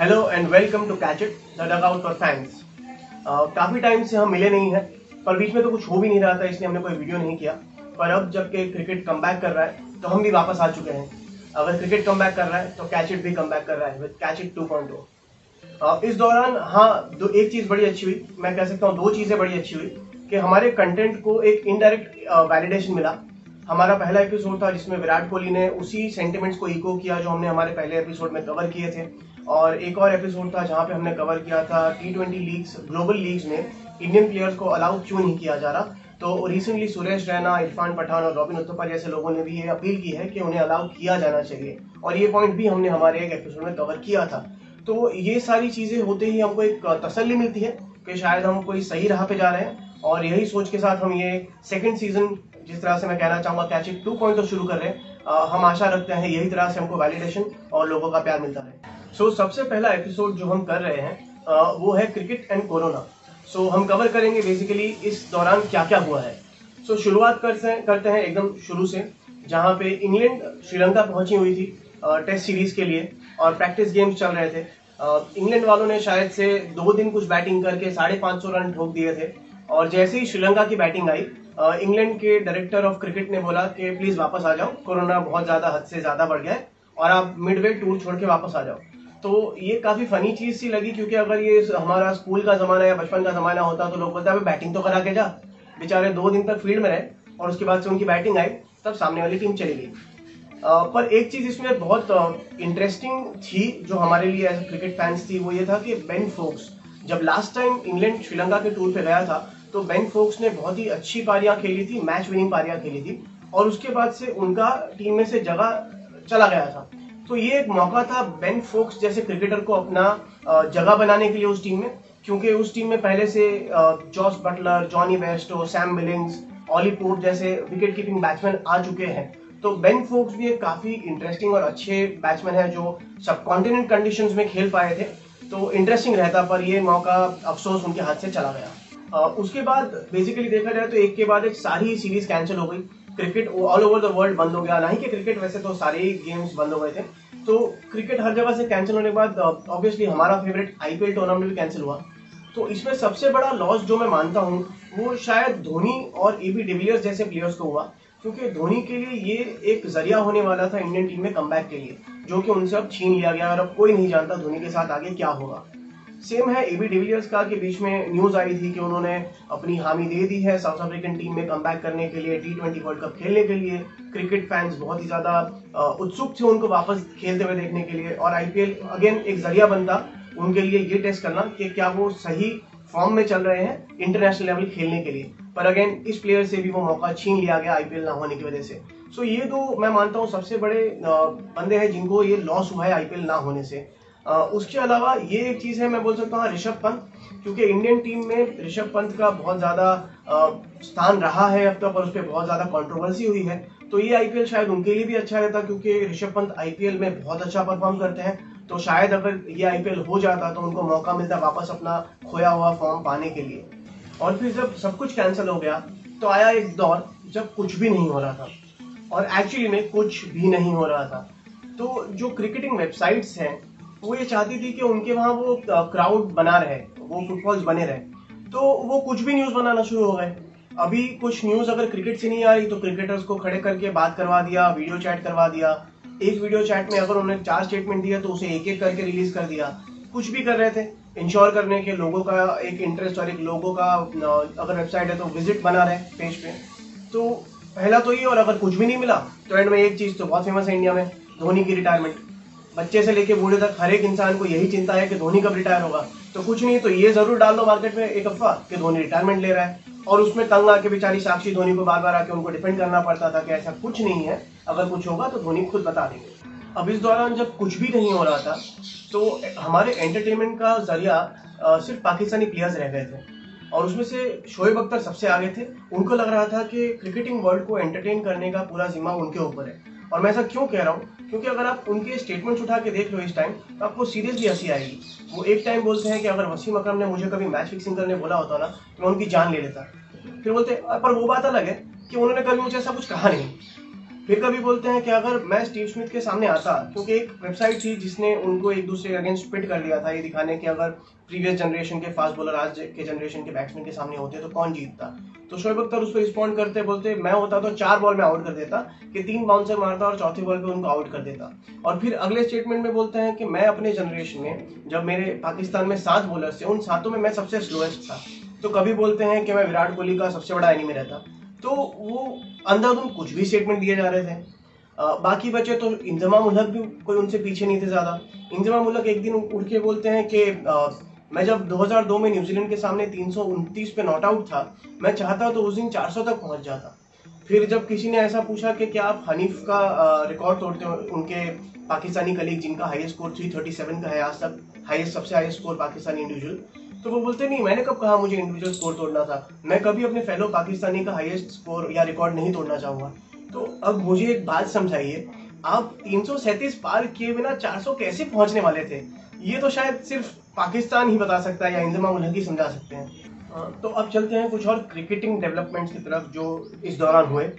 Hello and welcome to catch it the dugout for fans. काफ़ी time से हम मिले नहीं हैं, पर बीच में तो कुछ हो भी नहीं रहा था, इसलिए हमने कोई वीडियो नहीं किया। पर अब जबकि क्रिकेट कम बैक कर रहा है तो हम भी वापस आ चुके हैं। अगर क्रिकेट कम बैक कर रहा है तो कैच इट भी कम बैक कर रहा है विद कैच इट 2.0। इस दौरान एक चीज़ बड़ी अच्छी हुई, मैं कह सकता हूँ दो चीज़ें बड़ी अच्छी हुई कि हमारे कंटेंट को एक इनडायरेक्ट वैलिडेशन मिला। हमारा पहला एपिसोड था जिसमें विराट कोहली ने उसी सेंटिमेंट्स को इको किया जो हमने हमारे पहले एपिसोड में कवर किए थे, और एक और एपिसोड था जहां पे हमने कवर किया था T20 लीग्स, ग्लोबल लीग्स में इंडियन प्लेयर्स को अलाउ क्यों नहीं किया जा रहा। तो रिसेंटली सुरेश रैना, इरफान पठान और रॉबिन उत्तपा जैसे लोगों ने भी ये अपील की है कि उन्हें अलाउ किया जाना चाहिए, और ये पॉइंट भी हमने हमारे एक एपिसोड में कवर किया था। तो ये सारी चीजें होते ही हमको एक तसल्ली मिलती है कि शायद हम कोई सही राह पे जा रहे हैं, और यही सोच के साथ हम ये सेकंड सीजन, जिस तरह से मैं कहना चाहूंगा कैच इट 2.0 शुरू कर रहे हैं। हम आशा रखते हैं यही तरह से हमको वैलिडेशन और लोगों का प्यार मिलता रहे। सबसे पहला एपिसोड जो हम कर रहे हैं वो है क्रिकेट एंड कोरोना। हम कवर करेंगे बेसिकली इस दौरान क्या क्या हुआ है। शुरुआत करते हैं एकदम शुरू से, जहाँ पे इंग्लैंड श्रीलंका पहुंची हुई थी टेस्ट सीरीज के लिए, और प्रैक्टिस गेम्स चल रहे थे। इंग्लैंड वालों ने शायद से 2 दिन कुछ बैटिंग करके 550 रन ठोक दिए थे, और जैसे ही श्रीलंका की बैटिंग आई, इंग्लैंड के डायरेक्टर ऑफ क्रिकेट ने बोला कि प्लीज वापस आ जाओ, कोरोना बहुत ज्यादा हद से ज्यादा बढ़ गया है और आप मिडवे टूर छोड़ के वापस आ जाओ। तो ये काफी फनी चीज सी लगी, क्योंकि अगर ये हमारा स्कूल का जमाना या बचपन का जमाना होता तो लोग बोलते हैं बैटिंग तो करा के जा। बेचारे 2 दिन तक फील्ड में रहे और उसके बाद से उनकी बैटिंग आई, तब सामने वाली टीम चली गई। पर एक चीज इसमें बहुत इंटरेस्टिंग थी जो हमारे लिए एज क्रिकेट फैंस थी, वो ये था कि बेन फोक्स जब लास्ट टाइम इंग्लैंड श्रीलंका के टूर पे गया था तो बेन फोक्स ने बहुत ही अच्छी पारियां खेली थी, मैच विनिंग पारियां खेली थी, और उसके बाद से उनका टीम में से जगह चला गया था। तो ये एक मौका था बेन फोक्स जैसे क्रिकेटर को अपना जगह बनाने के लिए उस टीम में, क्योंकि उस टीम में पहले से Jos Buttler, Jonny Bairstow, Sam Billings, Ollie Pope जैसे विकेट कीपिंग बैट्समैन आ चुके हैं। तो बेन फोक्स भी एक काफी इंटरेस्टिंग और अच्छे बैट्समैन है जो सब कॉन्टिनेंट कंडीशंस में खेल पाए थे, तो इंटरेस्टिंग रहता, पर ये मौका अफसोस उनके हाथ से चला गया। उसके बाद बेसिकली देखा जाए तो एक के बाद एक सारी सीरीज कैंसिल हो गई, cricket all over the world बंद हो गया। ना ही कि क्रिकेट, वैसे तो सारे ही गेम्स बंद हो गए थे। तो क्रिकेट हर जगह से कैंसिल होने के बाद ऑब्वियसली हमारा फेवरेट IPL टूर्नामेंट भी कैंसिल हुआ। तो इसमें सबसे बड़ा लॉस जो मैं मानता हूँ वो शायद धोनी और AB डिविलियर्स जैसे प्लेयर्स को हुआ, क्योंकि धोनी के लिए ये एक जरिया होने वाला था इंडियन टीम में कमबैक के लिए, जो कि उनसे अब छीन लिया गया और अब कोई नहीं जानता धोनी के साथ आगे क्या होगा। सेम है AB डिविलियर्स का, के बीच में न्यूज आई थी कि उन्होंने अपनी हामी दे दी है साउथ अफ्रीकन टीम में कमबैक करने के लिए, T20 वर्ल्ड कप खेलने के लिए। क्रिकेट फैंस बहुत ही ज्यादा उत्सुक थे उनको वापस खेलते हुए देखने के लिए, और IPL अगेन एक जरिया बनता उनके लिए ये टेस्ट करना कि क्या वो सही फॉर्म में चल रहे हैं इंटरनेशनल लेवल खेलने के लिए। पर अगेन इस प्लेयर से भी वो मौका छीन लिया गया IPL ना होने की वजह से। ये दो मैं मानता हूँ सबसे बड़े बंदे हैं जिनको ये लॉस हुआ है IPL ना होने से। उसके अलावा ये एक चीज है, मैं बोल सकता हूँ ऋषभ पंत, क्योंकि इंडियन टीम में ऋषभ पंत का बहुत ज्यादा स्थान रहा है अब तक, और उस पर बहुत ज्यादा कंट्रोवर्सी हुई है। तो ये IPL शायद उनके लिए भी अच्छा रहता, क्योंकि ऋषभ पंत IPL में बहुत अच्छा परफॉर्म करते हैं। तो शायद अगर ये IPL हो जाता तो उनको मौका मिलता वापस अपना खोया हुआ फॉर्म पाने के लिए। और फिर जब सब कुछ कैंसिल हो गया तो आया एक दौर जब कुछ भी नहीं हो रहा था, और एक्चुअली में कुछ भी नहीं हो रहा था। तो जो क्रिकेटिंग वेबसाइट्स हैं वो ये चाहती थी कि उनके वहां वो क्राउड बना रहे, वो फुटबॉल्स बने रहे, तो वो कुछ भी न्यूज बनाना शुरू हो गए। अभी कुछ न्यूज अगर क्रिकेट से नहीं आ रही तो क्रिकेटर्स को खड़े करके बात करवा दिया, वीडियो चैट करवा दिया। एक वीडियो चैट में अगर उन्होंने 4 स्टेटमेंट दिया तो उसे एक एक करके रिलीज कर दिया। कुछ भी कर रहे थे इंश्योर करने के लोगों का एक इंटरेस्ट, और एक लोगों का अगर वेबसाइट है तो विजिट बना रहे पेज पे। तो पहला तो ये, और अगर कुछ भी नहीं मिला तो एंड में एक चीज तो बहुत फेमस है इंडिया में, धोनी की रिटायरमेंट। बच्चे से लेके बूढ़े तक हर एक इंसान को यही चिंता है कि धोनी कब रिटायर होगा। तो कुछ नहीं तो ये जरूर डाल दो मार्केट में एक अफवाह कि धोनी रिटायरमेंट ले रहा है, और उसमें तंग आके बेचारी साक्षी धोनी को बार बार आके उनको डिफेंड करना पड़ता था कि ऐसा कुछ नहीं है, अगर कुछ होगा तो धोनी खुद बता देंगे। अब इस दौरान जब कुछ भी नहीं हो रहा था तो हमारे एंटरटेनमेंट का जरिया सिर्फ पाकिस्तानी प्लेयर्स रह गए थे, और उसमें से शोएब अख्तर सबसे आगे थे। उनको लग रहा था कि क्रिकेटिंग वर्ल्ड को एंटरटेन करने का पूरा जिम्मा उनके ऊपर है। और मैं ऐसा क्यों कह रहा हूँ, क्योंकि अगर आप उनके स्टेटमेंट्स उठा के देख लो इस टाइम तो आपको सीरियसली हंसी आएगी। वो एक टाइम बोलते हैं कि अगर वसीम अकरम ने मुझे कभी मैच फिक्सिंग करने बोला होता ना तो मैं उनकी जान ले लेता। फिर बोलते पर वो बात अलग है कि उन्होंने कभी मुझे ऐसा कुछ कहा नहीं। फिर कभी बोलते हैं कि अगर मैं स्टीव स्मिथ के सामने आता, क्योंकि एक वेबसाइट थी जिसने उनको एक दूसरे के अगेंस्ट पिट कर दिया था, ये दिखाने कि अगर प्रीवियस जनरेशन के फास्ट बॉलर आज के जनरेशन के बैट्समैन के सामने होते तो कौन जीतता। तो शोएब अख्तर उस पर रिस्पॉन्ड करते बोलते मैं होता तो 4 बॉल में आउट कर देता, कि 3 बाउंसर मारता और चौथी बॉल पे उनको आउट कर देता। और फिर अगले स्टेटमेंट में बोलते हैं कि मैं अपने जनरेशन में जब मेरे पाकिस्तान में 7 बॉलर्स थे, उन 7 में मैं सबसे स्लोएस्ट था। तो कभी बोलते हैं कि मैं विराट कोहली का सबसे बड़ा एनिमी रहता। तो वो अंधाधुंध कुछ भी स्टेटमेंट दिए जा रहे थे। बाकी बचे तो इंजमाम उल हक भी कोई उनसे पीछे नहीं थे ज्यादा। इंजमाम उल हक एक दिन उठ के बोलते हैं कि मैं जब 2002 में न्यूजीलैंड के सामने 329 पे नॉट आउट था, मैं चाहता तो उस दिन 400 तक पहुंच जाता। फिर जब किसी ने ऐसा पूछा कि क्या आप हनीफ का रिकॉर्ड तोड़ते हो, उनके पाकिस्तानी कलीग जिनका हाईएस्ट स्कोर 337 का है आज तक, सबसे हाईएस्ट स्कोर पाकिस्तानी इंडिविजुअल, तो वो बोलते नहीं, मैंने कब कहा मुझे इंडिविजुअल स्कोर तोड़ना था, मैं कभी अपने फेलो पाकिस्तानी का हाईएस्ट स्कोर या रिकॉर्ड नहीं तोड़ना चाहूंगा। तो अब मुझे एक बात समझाइए, आप 337 पार किए बिना 400 कैसे पहुंचने वाले थे? ये तो शायद सिर्फ पाकिस्तान ही बता सकता है या इंजमाम उल हक ही समझा सकते हैं। तो अब चलते हैं कुछ और क्रिकेटिंग डेवलपमेंट्स की तरफ जो इस दौरान हुए।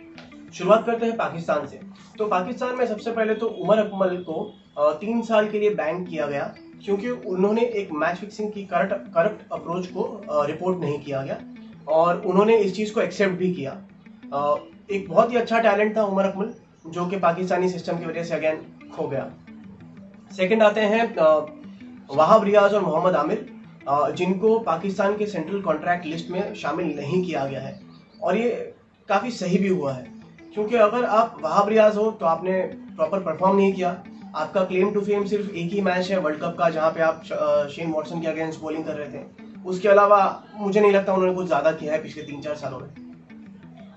शुरुआत करते हैं पाकिस्तान से। तो पाकिस्तान में सबसे पहले तो उमर अकमल को 3 साल के लिए बैन किया गया, क्योंकि उन्होंने एक मैच फिक्सिंग की करप्ट अप्रोच को रिपोर्ट नहीं किया गया और उन्होंने इस चीज को एक्सेप्ट भी किया। एक बहुत ही अच्छा टैलेंट था उमर अकमल, जो कि पाकिस्तानी सिस्टम की वजह से अगेन खो गया। सेकंड आते हैं वहाब रियाज और मोहम्मद आमिर, जिनको पाकिस्तान के सेंट्रल कॉन्ट्रैक्ट लिस्ट में शामिल नहीं किया गया है, और ये काफी सही भी हुआ है, क्योंकि अगर आप वहाब रियाज हो तो आपने प्रॉपर परफॉर्म नहीं किया। आपका क्लेम टू फेम सिर्फ एक ही मैच है वर्ल्ड कप का, जहां पे आप शेन वॉटसन के अगेंस्ट बॉलिंग कर रहे थे। उसके अलावा मुझे नहीं लगता उन्होंने कुछ ज्यादा किया है पिछले 3-4 सालों में।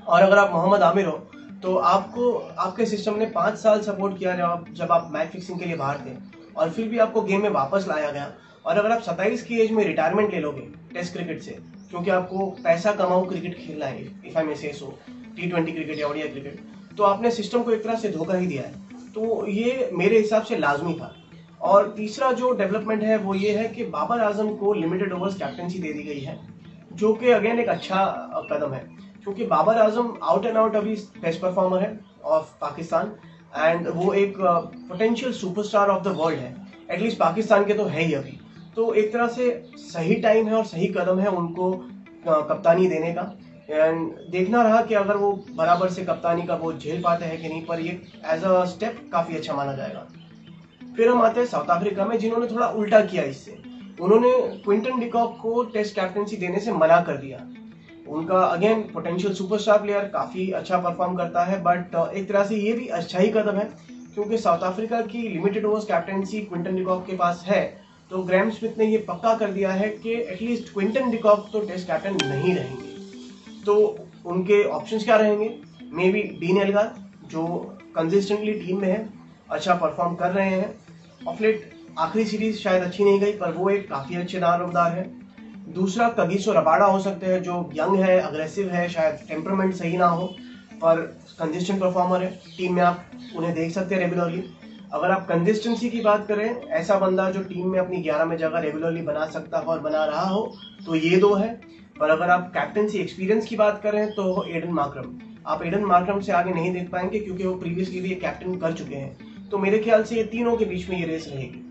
और अगर आप मोहम्मद आमिर हो तो आपको आपके सिस्टम ने 5 साल सपोर्ट किया जब आप मैच फिक्सिंग के लिए बाहर थे, और फिर भी आपको गेम में वापस लाया गया। और अगर आप 27 की एज में रिटायरमेंट ले लोगे टेस्ट क्रिकेट से, क्योंकि आपको पैसा कमाऊ क्रिकेट खेलना है, इफ आई मे से सो, T20 क्रिकेट या ओडीआई क्रिकेट, तो आपने सिस्टम को एक तरह से धोखा ही दिया है। तो ये मेरे हिसाब से लाजमी था। और तीसरा जो डेवलपमेंट है वो ये है कि बाबर आजम को लिमिटेड ओवर्स कैप्टनसी दे दी गई है, जो कि अगेन एक अच्छा कदम है, क्योंकि Babar Azam out and out अभी बेस्ट परफॉर्मर है ऑफ पाकिस्तान, एंड वो एक potential superstar of the world है, एटलीस्ट पाकिस्तान के तो है ही अभी। तो एक तरह से सही टाइम है और सही कदम है उनको कप्तानी देने का, एंड देखना रहा कि अगर वो बराबर से कप्तानी का वो झेल पाते हैं कि नहीं, पर ये एज अ स्टेप काफी अच्छा माना जाएगा। फिर हम आते हैं साउथ अफ्रीका में, जिन्होंने थोड़ा उल्टा किया इससे। उन्होंने क्विंटन डिकॉक को टेस्ट कैप्टनसी देने से मना कर दिया। उनका अगेन पोटेंशियल सुपरस्टार प्लेयर, काफी अच्छा परफॉर्म करता है, बट एक तरह से ये भी अच्छा ही कदम है, क्योंकि साउथ अफ्रीका की limited overs captaincy Quinton de Kock के पास है। तो ग्राहम स्मिथ ने ये पक्का कर दिया है कि एटलीस्ट क्विंटन डिकॉक तो टेस्ट कैप्टन नहीं रहेंगे। तो उनके ऑप्शंस क्या रहेंगे? मे बी डीन एल्गार, जो कंसिस्टेंटली टीम में है, अच्छा परफॉर्म कर रहे हैं। ऑफलेट आखिरी सीरीज शायद अच्छी नहीं गई, पर वो एक काफी अच्छे दारोमदार है। दूसरा कगिसो रबाडा हो सकते हैं, जो यंग है, अग्रेसिव है, शायद टेम्परामेंट सही ना हो, पर कंसिस्टेंट परफॉर्मर है, टीम में आप उन्हें देख सकते हैं रेगुलरली। अगर आप कंसिस्टेंसी की बात करें, ऐसा बंदा जो टीम में अपनी 11 में जगह रेगुलरली बना सकता हो और बना रहा हो, तो ये 2 है। पर अगर आप कैप्टनसी एक्सपीरियंस की बात करें तो एडन मार्करम, आप एडन मार्करम से आगे नहीं देख पाएंगे, क्योंकि वो प्रीवियसली भी कैप्टन कर चुके हैं। तो मेरे ख्याल से ये तीनों के बीच में ये रेस रहेगी।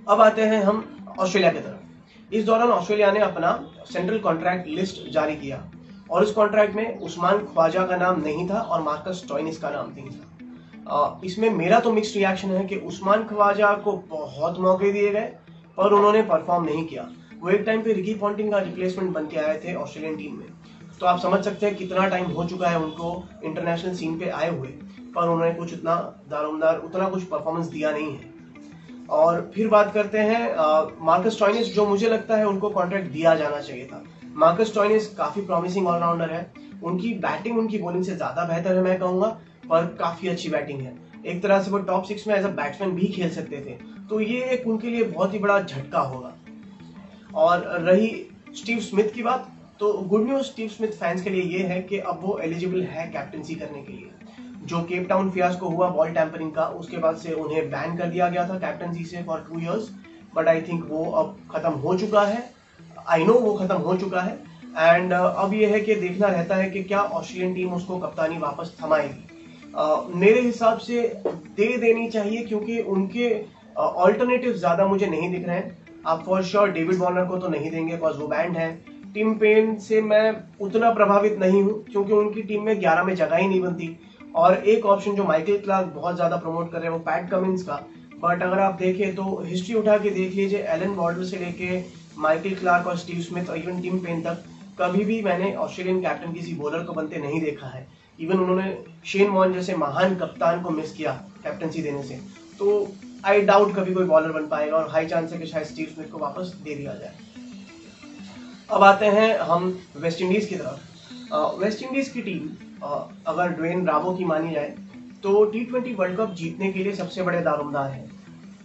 अब आते हैं हम ऑस्ट्रेलिया की तरफ। इस दौरान ऑस्ट्रेलिया ने अपना सेंट्रल कॉन्ट्रैक्ट लिस्ट जारी किया, और इस कॉन्ट्रैक्ट में उस्मान ख्वाजा का नाम नहीं था और मार्कस स्टोइनिस का नाम नहीं था। इसमें मेरा तो मिक्स्ड रिएक्शन है कि उस्मान ख्वाजा को बहुत मौके दिए गए, पर उन्होंने परफॉर्म नहीं किया। वो एक टाइम पे रिकी पॉन्टिंग का रिप्लेसमेंट बन के आए थे ऑस्ट्रेलियन टीम में, तो आप समझ सकते हैं कितना टाइम हो चुका है उनको इंटरनेशनल सीन पे आए हुए, पर उन्होंने कुछ उतना दारोमदार, उतना कुछ परफॉर्मेंस दिया नहीं है। और फिर बात करते हैं मार्कस स्टोइनिस, जो मुझे लगता है उनको कॉन्ट्रैक्ट दिया जाना चाहिए था। मार्कस स्टोइनिस काफी प्रॉमिसिंग ऑलराउंडर है, उनकी बैटिंग उनकी बॉलिंग से ज्यादा बेहतर है मैं कहूंगा, पर काफी अच्छी बैटिंग है। एक तरह से वो टॉप 6 में एज अ बैट्समैन भी खेल सकते थे, तो ये एक उनके लिए बहुत ही बड़ा झटका होगा। और रही स्टीव स्मिथ की बात, तो good news Steve Smith fans के लिए ये है कि अब वो एलिजिबल है कैप्टनसी करने के लिए। जो केप टाउन फियास्को हुआ बॉल टैंपरिंग का, उसके बाद से उन्हें बैन कर दिया गया था कैप्टनसी से for 2 years, but I think वो अब खत्म हो चुका है। आई नो वो खत्म हो चुका है, एंड अब ये है कि देखना रहता है कि क्या ऑस्ट्रेलियन टीम उसको कप्तानी वापस थमाएगी। मेरे हिसाब से दे देनी चाहिए, क्योंकि उनके ऑल्टरनेटिव ज्यादा मुझे नहीं दिख रहे हैं। आप फॉर श्योर डेविड वार्नर को तो नहीं देंगे, बिकॉज वो बैंड है। टिम पेन से मैं उतना प्रभावित नहीं हूं, क्योंकि उनकी टीम में 11 में जगह ही नहीं बनती। और एक ऑप्शन जो माइकल क्लार्क बहुत ज्यादा प्रमोट कर रहे हैं वो पैट कमिंस का। बट अगर आप देखें तो हिस्ट्री उठा के देख लीजिए, एलन वॉर्डर से लेके माइकल क्लार्क और स्टीव स्मिथ और इवन टिम पेन तक कभी भी मैंने ऑस्ट्रेलियन कैप्टन किसी बॉलर को बनते नहीं देखा है। इवन उन्होंने शेन वॉर्न जैसे महान कप्तान को मिस किया कैप्टनसी देने से। तो आई डाउट कभी कोई बॉलर बन पाएगा, और हाई चांस है कि शायद स्टीव स्मिथ को वापस दे दिया जाए। अब आते हैं हम वेस्ट इंडीज की तरफ। वेस्ट इंडीज की टीम अगर ड्वेन ब्रावो की मानी जाए तो T20 वर्ल्ड कप जीतने के लिए सबसे बड़े दारोमदार हैं,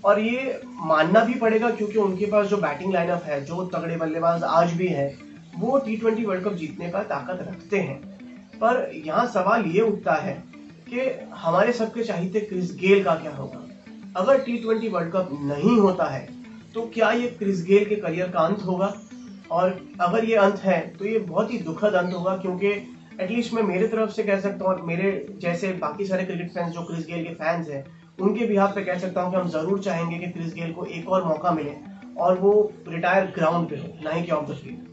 और ये मानना भी पड़ेगा, क्योंकि उनके पास जो बैटिंग लाइनअप है, जो तगड़े बल्लेबाज आज भी है, वो T20 वर्ल्ड कप जीतने का ताकत रखते हैं। पर यहाँ सवाल ये उठता है कि हमारे सबके चाहते क्रिस गेल का क्या होगा। अगर T20 वर्ल्ड कप नहीं होता है तो क्या ये क्रिस गेल के करियर का अंत होगा? और अगर ये अंत है तो ये बहुत ही दुखद अंत होगा, क्योंकि एटलीस्ट मैं मेरे तरफ से कह सकता हूँ, और मेरे जैसे बाकी सारे क्रिकेट फैंस जो क्रिस गेल के फैंस हैं उनके बिहाफ पे कह सकता हूँ कि हम जरूर चाहेंगे कि क्रिस गेल को एक और मौका मिले और वो रिटायर ग्राउंड पे हो, ना ही कि ऑफ द फील्ड।